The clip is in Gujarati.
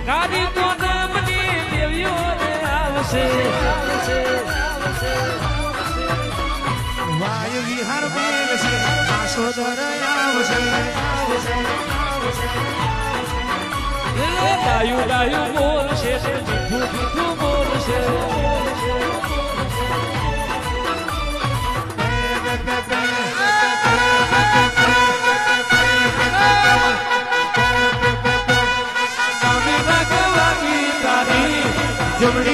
ગાડી કોદમની દેવીઓ આવશે વાયુ વિહાર બેલ છે આસોદર આવશે ડાયું ડાયું બોલશે મીઠું મીઠું બોલશે જમણી